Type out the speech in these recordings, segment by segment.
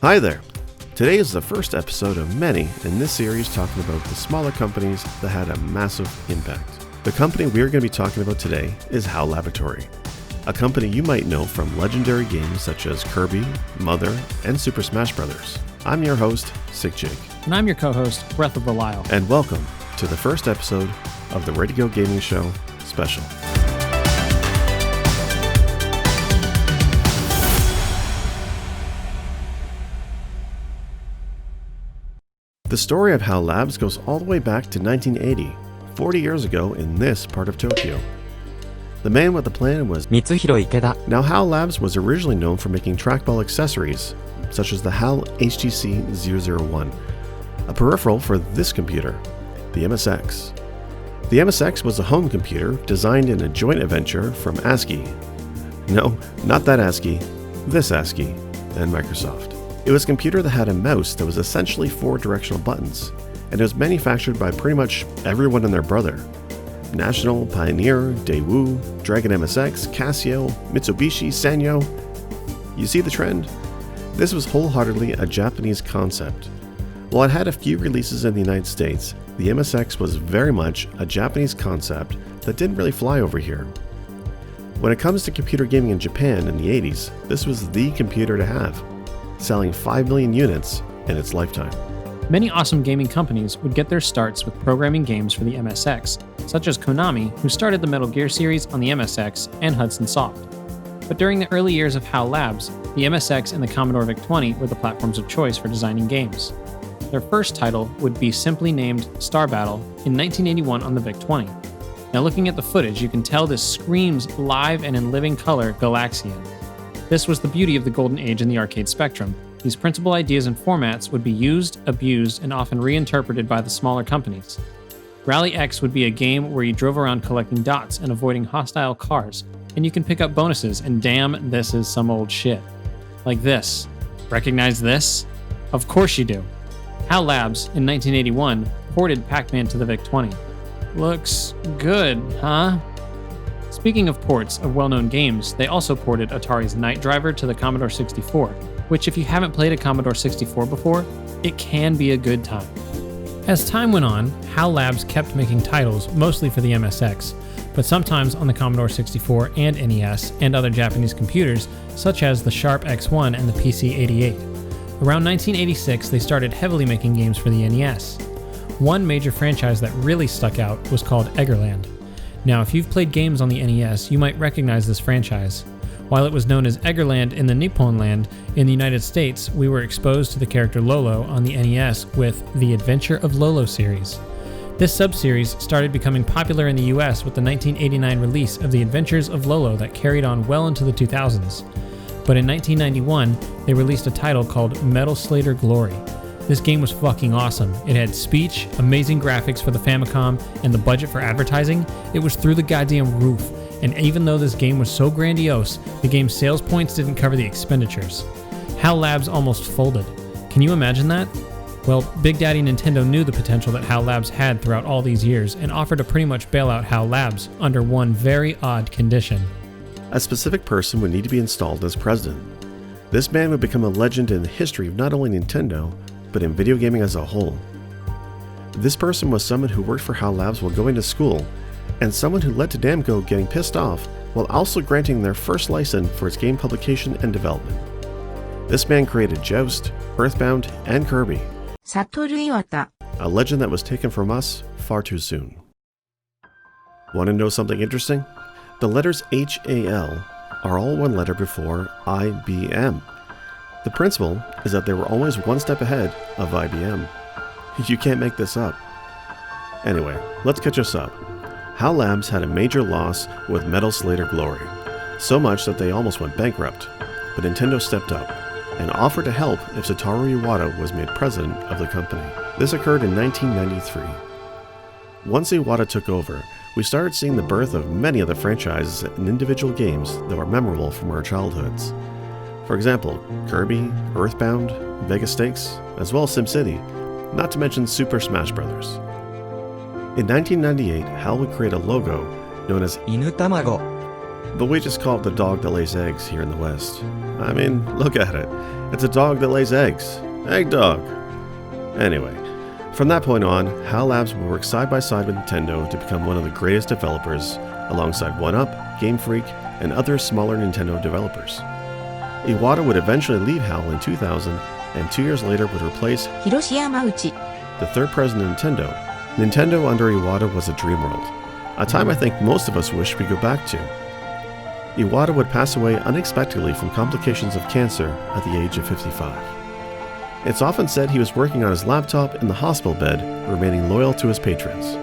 Hi there! Today is the first episode of many in this series talking about the smaller companies that had a massive impact. The company we are going to be talking about today is Hal Laboratory, a company you might know from legendary games such as Kirby, Mother, and Super Smash Bros. I'm your host, Sick Jake. And I'm your co-host, Breath of Belial. And welcome to the first episode of the Ready to Go Gaming Show Special. The story of Hal Labs goes all the way back to 1980, 40 years ago in this part of Tokyo. The man with the plan was Mitsuhiro Ikeda. Now, Hal Labs was originally known for making trackball accessories, such as the HAL HTC 001, a peripheral for this computer, the MSX. The MSX was a home computer designed in a joint venture from ASCII. No, not that ASCII, this ASCII, and Microsoft. It was a computer that had a mouse that was essentially 4 directional buttons, and it was manufactured by pretty much everyone and their brother. National, Pioneer, Daewoo, Dragon MSX, Casio, Mitsubishi, Sanyo. You see the trend? This was wholeheartedly a Japanese concept. While it had a few releases in the United States, the MSX was very much a Japanese concept that didn't really fly over here. When it comes to computer gaming in Japan in the 80s, this was the computer to have, selling 5 million units in its lifetime. Many awesome gaming companies would get their starts with programming games for the MSX, such as Konami, who started the Metal Gear series on the MSX, and Hudson Soft. But during the early years of Hal Labs, the MSX and the Commodore VIC-20 were the platforms of choice for designing games. Their first title would be simply named Star Battle in 1981 on the VIC-20. Now looking at the footage, you can tell this screams live and in living color Galaxian. This was the beauty of the golden age in the arcade spectrum. These principal ideas and formats would be used, abused, and often reinterpreted by the smaller companies. Rally X would be a game where you drove around collecting dots and avoiding hostile cars, and you can pick up bonuses, and damn, this is some old shit. Like this. Recognize this? Of course you do. Hal Labs, in 1981, ported Pac-Man to the VIC-20. Looks good, huh? Speaking of ports of well-known games, they also ported Atari's Night Driver to the Commodore 64, which if you haven't played a Commodore 64 before, it can be a good time. As time went on, Hal Labs kept making titles mostly for the MSX, but sometimes on the Commodore 64 and NES and other Japanese computers, such as the Sharp X1 and the PC-88. Around 1986, they started heavily making games for the NES. One major franchise that really stuck out was called Eggerland. Now, if you've played games on the NES, you might recognize this franchise. While it was known as Eggerland in the Nippon land, in the United States, we were exposed to the character Lolo on the NES with the Adventure of Lolo series. This sub-series started becoming popular in the US with the 1989 release of The Adventures of Lolo that carried on well into the 2000s. But in 1991, they released a title called Metal Slader Glory. This game was fucking awesome. It had speech, amazing graphics for the Famicom, and the budget for advertising. It was through the goddamn roof. And even though this game was so grandiose, the game's sales points didn't cover the expenditures. Hal Labs almost folded. Can you imagine that? Well, Big Daddy Nintendo knew the potential that Hal Labs had throughout all these years and offered to pretty much bail out Hal Labs under one very odd condition. A specific person would need to be installed as president. This man would become a legend in the history of not only Nintendo, but in video gaming as a whole. This person was someone who worked for Hal Labs while going to school, and someone who led to Namco getting pissed off while also granting their first license for its game publication and development. This man created Joust, Earthbound, and Kirby. Satoru Iwata. A legend that was taken from us far too soon. Want to know something interesting? The letters HAL are all one letter before IBM. The principle is that they were always one step ahead of IBM. You can't make this up. Anyway, let's catch us up. Hal Labs had a major loss with Metal Slader Glory, so much that they almost went bankrupt, but Nintendo stepped up and offered to help if Satoru Iwata was made president of the company. This occurred in 1993. Once Iwata took over, we started seeing the birth of many other franchises and individual games that were memorable from our childhoods. For example, Kirby, Earthbound, Vegas Stakes, as well as SimCity, not to mention Super Smash Bros. In 1998, Hal would create a logo known as Inu Tamago. but we just call it the dog that lays eggs here in the West. I mean, look at it. It's a dog that lays eggs. Egg dog. Anyway, from that point on, Hal Labs would work side by side with Nintendo to become one of the greatest developers, alongside 1UP, Game Freak, and other smaller Nintendo developers. Iwata would eventually leave HAL in 2000, and 2 years later would replace 広島内 the third president of Nintendo. Nintendo under Iwata was a dream world, a time I think most of us wish we could go back to. Iwata would pass away unexpectedly from complications of cancer at the age of 55. It's often said he was working on his laptop in the hospital bed, remaining loyal to his patrons.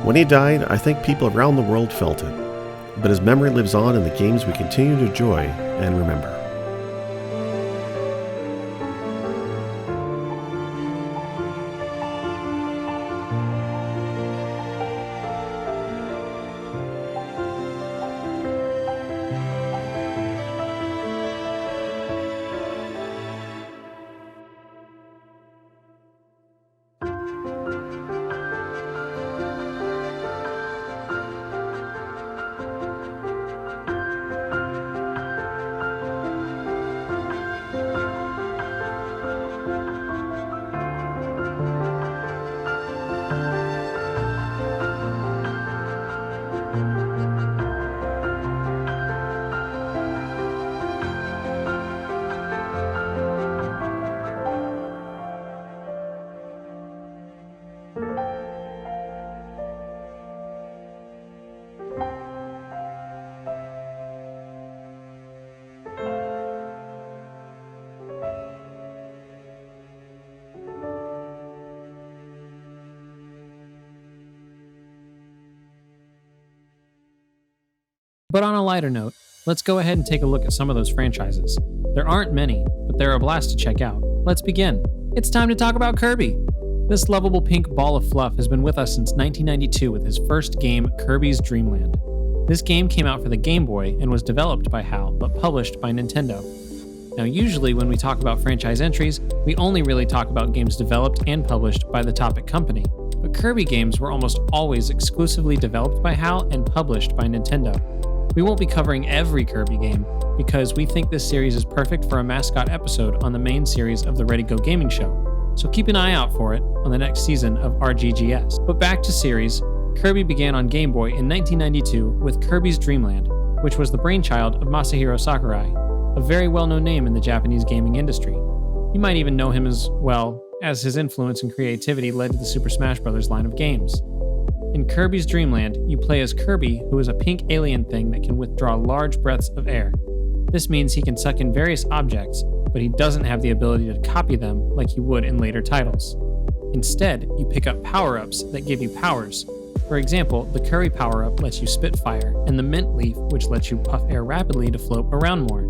When he died, I think people around the world felt it, but his memory lives on in the games we continue to enjoy and remember. But on a lighter note, let's go ahead and take a look at some of those franchises. There aren't many, but they're a blast to check out. Let's begin. It's time to talk about Kirby! This lovable pink ball of fluff has been with us since 1992 with his first game, Kirby's Dreamland. This game came out for the Game Boy and was developed by HAL, but published by Nintendo. Now usually when we talk about franchise entries, we only really talk about games developed and published by the topic company, but Kirby games were almost always exclusively developed by HAL and published by Nintendo. We won't be covering every Kirby game, because we think this series is perfect for a mascot episode on the main series of the Ready Go Gaming Show, so keep an eye out for it on the next season of RGGS. But back to series, Kirby began on Game Boy in 1992 with Kirby's Dreamland, which was the brainchild of Masahiro Sakurai, a very well-known name in the Japanese gaming industry. You might even know him as well, as his influence and creativity led to the Super Smash Bros. Line of games. In Kirby's Dreamland, you play as Kirby, who is a pink alien thing that can withdraw large breaths of air. This means he can suck in various objects, but he doesn't have the ability to copy them like he would in later titles. Instead, you pick up power-ups that give you powers. For example, the Curry power-up lets you spit fire, and the Mint Leaf, which lets you puff air rapidly to float around more.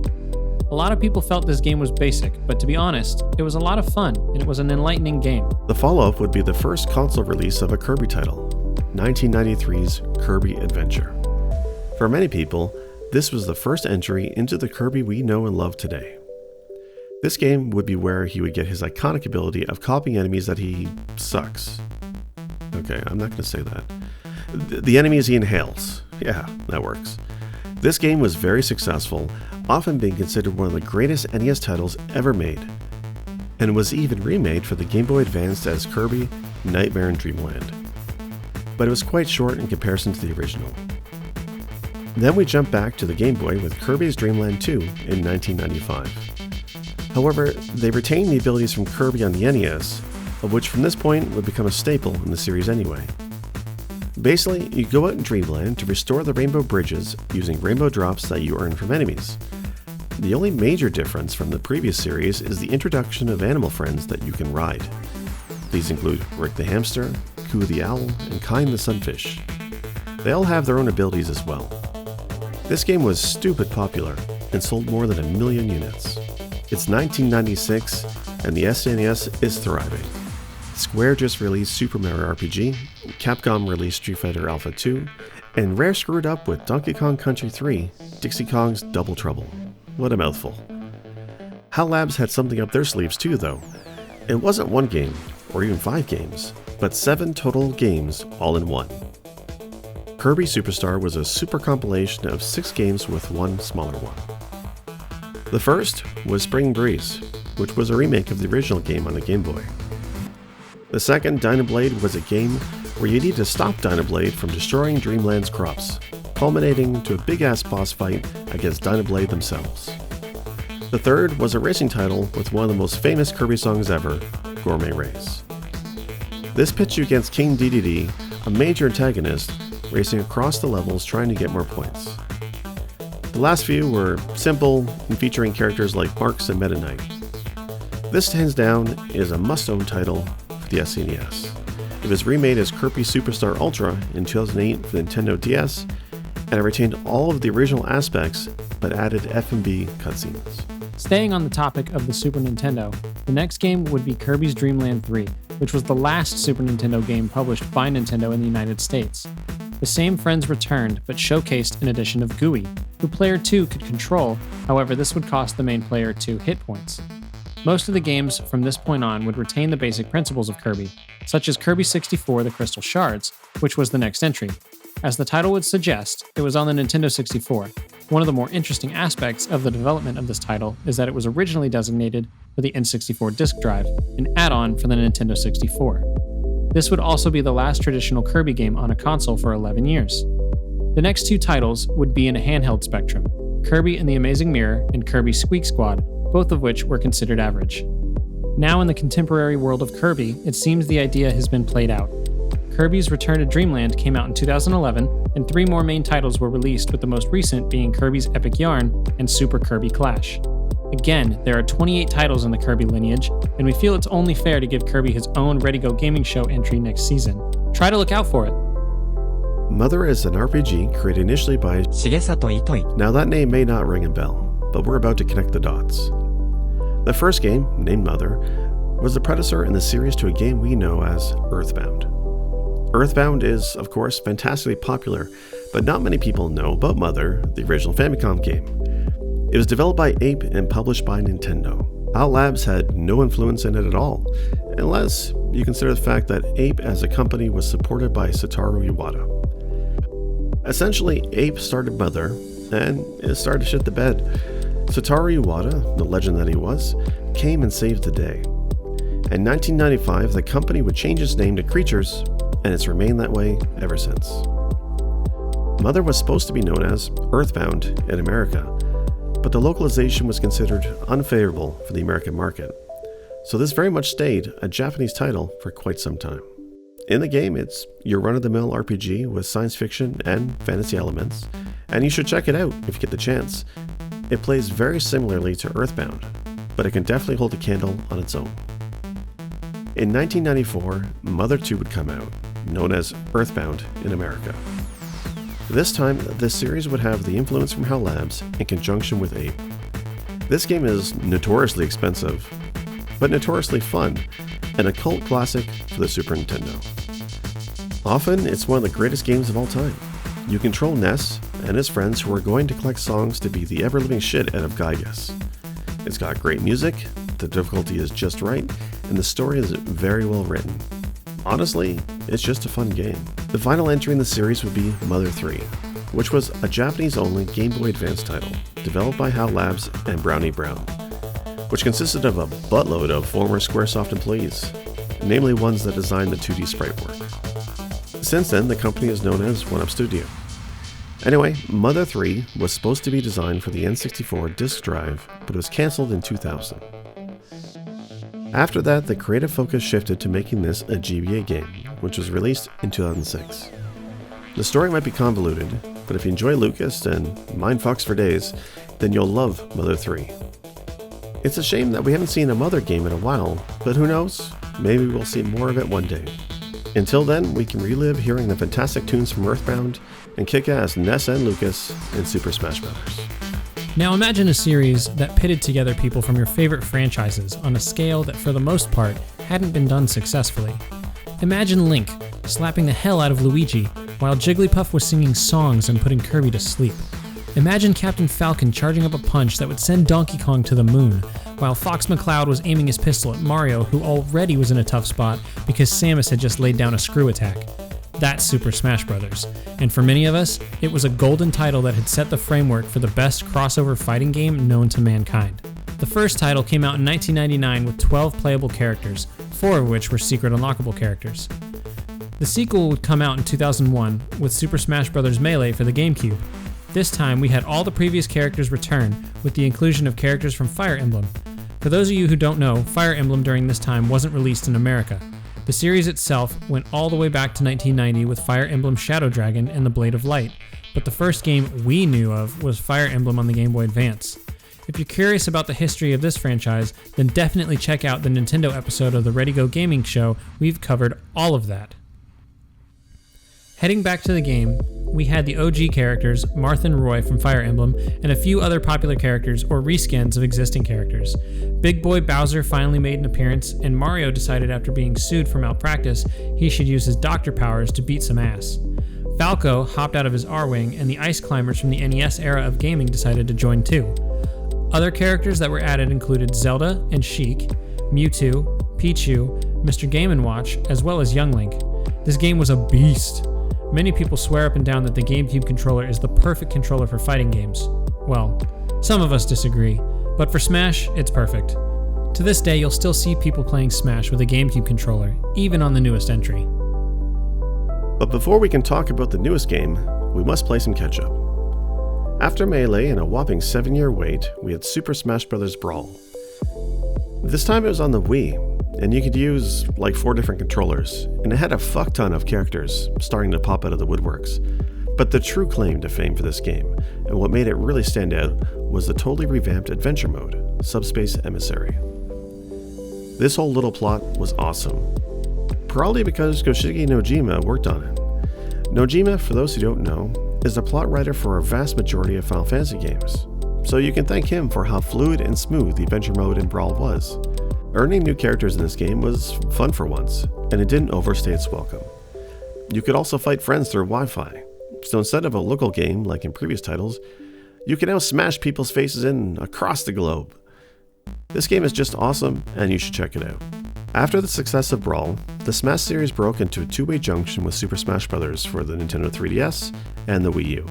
A lot of people felt this game was basic, but to be honest, it was a lot of fun, and it was an enlightening game. The follow-up would be the first console release of a Kirby title, 1993's Kirby Adventure. For many people, this was the first entry into the Kirby we know and love today. This game would be where he would get his iconic ability of copying enemies that he sucks. Okay, I'm not going to say that. The enemies he inhales. Yeah, that works. This game was very successful, often being considered one of the greatest NES titles ever made, and was even remade for the Game Boy Advance as Kirby Nightmare in Dreamland. But it was quite short in comparison to the original. Then we jump back to the Game Boy with Kirby's Dreamland 2 in 1995. However, they retained the abilities from Kirby on the NES, of which from this point would become a staple in the series anyway. Basically, you go out in Dreamland to restore the rainbow bridges using rainbow drops that you earn from enemies. The only major difference from the previous series is the introduction of animal friends that you can ride. These include Rick the Hamster, Coo the Owl, and Kind the Sunfish. They all have their own abilities as well. This game was stupid popular and sold more than 1 million units. It's 1996 and the SNES is thriving. Square just released Super Mario RPG, Capcom released Street Fighter Alpha 2, and Rare screwed up with Donkey Kong Country 3, Dixie Kong's Double Trouble. What a mouthful. HAL Labs had something up their sleeves too though. It wasn't one game, or even 5 games, but 7 total games all in one. Kirby Superstar was a super compilation of 6 games with one smaller one. The first was Spring Breeze, which was a remake of the original game on the Game Boy. The second, Dynablade, was a game where you need to stop Dynablade from destroying Dreamland's crops, culminating to a big-ass boss fight against Dynablade themselves. The third was a racing title with one of the most famous Kirby songs ever, Gourmet Race. This pitched you against King Dedede, a major antagonist, racing across the levels trying to get more points. The last few were simple and featuring characters like Marks and Meta Knight. This, hands down, is a must-own title for the SNES. It was remade as Kirby Superstar Ultra in 2008 for the Nintendo DS, and it retained all of the original aspects but added FMV cutscenes. Staying on the topic of the Super Nintendo, the next game would be Kirby's Dreamland 3, which was the last Super Nintendo game published by Nintendo in the United States. The same friends returned, but showcased an addition of Gooey, who Player 2 could control, however this would cost the main player 2 hit points. Most of the games from this point on would retain the basic principles of Kirby, such as Kirby 64 The Crystal Shards, which was the next entry. As the title would suggest, it was on the Nintendo 64. One of the more interesting aspects of the development of this title is that it was originally designated for the N64 disk drive, an add-on for the Nintendo 64. This would also be the last traditional Kirby game on a console for 11 years. The next two titles would be in a handheld spectrum, Kirby and the Amazing Mirror and Kirby Squeak Squad, both of which were considered average. Now in the contemporary world of Kirby, it seems the idea has been played out. Kirby's Return to Dreamland came out in 2011, and 3 more main titles were released, with the most recent being Kirby's Epic Yarn and Super Kirby Clash. Again, there are 28 titles in the Kirby lineage, and we feel it's only fair to give Kirby his own Ready Go Gaming Show entry next season. Try to look out for it. Mother is an RPG created initially by Shigesato Itoi. Now that name may not ring a bell, but we're about to connect the dots. The first game, named Mother, was the predecessor in the series to a game we know as Earthbound. Earthbound is, of course, fantastically popular, but not many people know about Mother, the original Famicom game. It was developed by Ape and published by Nintendo. Hal Labs had no influence in it at all, unless you consider the fact that Ape as a company was supported by Satoru Iwata. Essentially, Ape started Mother, and it started to shit the bed. Satoru Iwata, the legend that he was, came and saved the day. In 1995, the company would change its name to Creatures, and it's remained that way ever since. Mother was supposed to be known as Earthbound in America, but the localization was considered unfavorable for the American market, so this very much stayed a Japanese title for quite some time. In the game, it's your run-of-the-mill RPG with science fiction and fantasy elements, and you should check it out if you get the chance. It plays very similarly to Earthbound, but it can definitely hold a candle on its own. In 1994, Mother 2 would come out, known as Earthbound in America. This time, this series would have the influence from Hal Labs in conjunction with Ape. This game is notoriously expensive, but notoriously fun, and a cult classic for the Super Nintendo. Often, it's one of the greatest games of all time. You control Ness and his friends who are going to collect songs to be the ever-living shit out of Gygas. It's got great music, the difficulty is just right, and the story is very well written. Honestly, it's just a fun game. The final entry in the series would be Mother 3, which was a Japanese-only Game Boy Advance title, developed by Hal Labs and Brownie Brown, which consisted of a buttload of former Squaresoft employees, namely ones that designed the 2D sprite work. Since then, the company is known as 1UP Studio. Anyway, Mother 3 was supposed to be designed for the N64 disk drive, but it was cancelled in 2000. After that, the creative focus shifted to making this a GBA game, which was released in 2006. The story might be convoluted, but if you enjoy Lucas and mindfucks for days, then you'll love Mother 3. It's a shame that we haven't seen a Mother game in a while, but who knows, maybe we'll see more of it one day. Until then, we can relive hearing the fantastic tunes from Earthbound and kick ass Ness and Lucas in Super Smash Bros. Now imagine a series that pitted together people from your favorite franchises on a scale that for the most part hadn't been done successfully. Imagine Link slapping the hell out of Luigi while Jigglypuff was singing songs and putting Kirby to sleep. Imagine Captain Falcon charging up a punch that would send Donkey Kong to the moon, while Fox McCloud was aiming his pistol at Mario, who already was in a tough spot because Samus had just laid down a screw attack. That's Super Smash Bros. And for many of us, it was a golden title that had set the framework for the best crossover fighting game known to mankind. The first title came out in 1999 with 12 playable characters, 4 of which were secret unlockable characters. The sequel would come out in 2001 with Super Smash Bros. Melee for the GameCube. This time we had all the previous characters return with the inclusion of characters from Fire Emblem. For those of you who don't know, Fire Emblem during this time wasn't released in America. The series itself went all the way back to 1990 with Fire Emblem Shadow Dragon and the Blade of Light, but the first game we knew of was Fire Emblem on the Game Boy Advance. If you're curious about the history of this franchise, then definitely check out the Nintendo episode of the Ready Go Gaming Show. We've covered all of that. Heading back to the game, we had the OG characters, Marth and Roy from Fire Emblem, and a few other popular characters or reskins of existing characters. Big Boy Bowser finally made an appearance, and Mario decided after being sued for malpractice, he should use his doctor powers to beat some ass. Falco hopped out of his R-Wing, and the Ice Climbers from the NES era of gaming decided to join too. Other characters that were added included Zelda and Sheik, Mewtwo, Pichu, Mr. Game & Watch, as well as Young Link. This game was a beast. Many people swear up and down that the GameCube controller is the perfect controller for fighting games. Well, some of us disagree, but for Smash, it's perfect. To this day, you'll still see people playing Smash with a GameCube controller, even on the newest entry. But before we can talk about the newest game, we must play some catch-up. After Melee and a whopping 7-year wait, we had Super Smash Bros. Brawl. This time it was on the Wii, and you could use like 4 different controllers, and it had a fuck ton of characters starting to pop out of the woodworks. But the true claim to fame for this game, and what made it really stand out, was the totally revamped adventure mode, Subspace Emissary. This whole little plot was awesome, probably because Koshige Nojima worked on it. Nojima, for those who don't know, is the plot writer for a vast majority of Final Fantasy games, so you can thank him for how fluid and smooth the adventure mode in Brawl was. Earning new characters in this game was fun for once, and it didn't overstay its welcome. You could also fight friends through Wi-Fi, so instead of a local game like in previous titles, you can now smash people's faces in across the globe. This game is just awesome, and you should check it out. After the success of Brawl, the Smash series broke into a two-way junction with Super Smash Bros. For the Nintendo 3DS and the Wii U.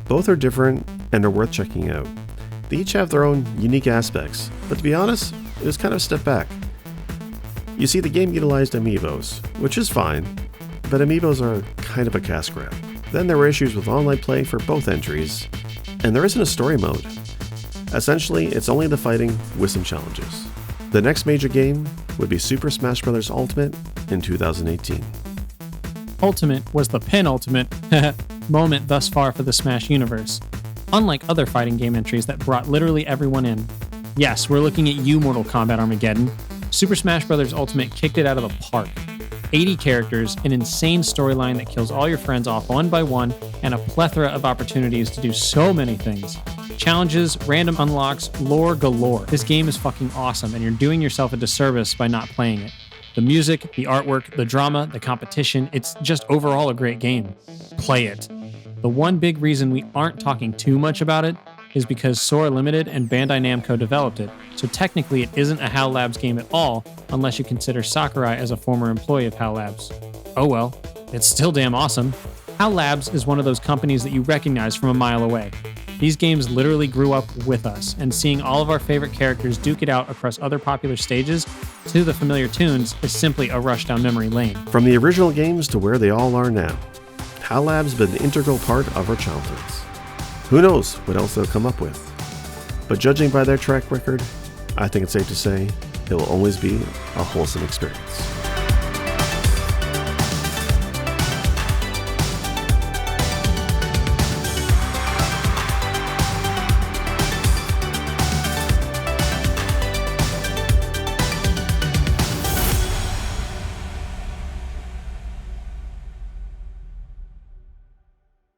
Both are different and are worth checking out. They each have their own unique aspects, but to be honest, it was kind of a step back. You see, the game utilized amiibos, which is fine, but amiibos are kind of a cash grab. Then there were issues with online play for both entries, and there isn't a story mode. Essentially, it's only the fighting with some challenges. The next major game would be Super Smash Bros. Ultimate in 2018. Ultimate was the penultimate moment thus far for the Smash universe. Unlike other fighting game entries that brought literally everyone in. Yes, we're looking at you, Mortal Kombat Armageddon. Super Smash Bros. Ultimate kicked it out of the park. 80 characters, an insane storyline that kills all your friends off one by one, and a plethora of opportunities to do so many things. Challenges, random unlocks, lore galore. This game is fucking awesome, and you're doing yourself a disservice by not playing it. The music, the artwork, the drama, the competition, it's just overall a great game. Play it. The one big reason we aren't talking too much about it is because Sora Limited and Bandai Namco developed it, so technically it isn't a Hal Labs game at all, unless you consider Sakurai as a former employee of Hal Labs. Oh well, it's still damn awesome. Hal Labs is one of those companies that you recognize from a mile away. These games literally grew up with us, and seeing all of our favorite characters duke it out across other popular stages to the familiar tunes is simply a rush down memory lane. From the original games to where they all are now, Hal Labs has been an integral part of our childhoods. Who knows what else they'll come up with? But judging by their track record, I think it's safe to say it will always be a wholesome experience.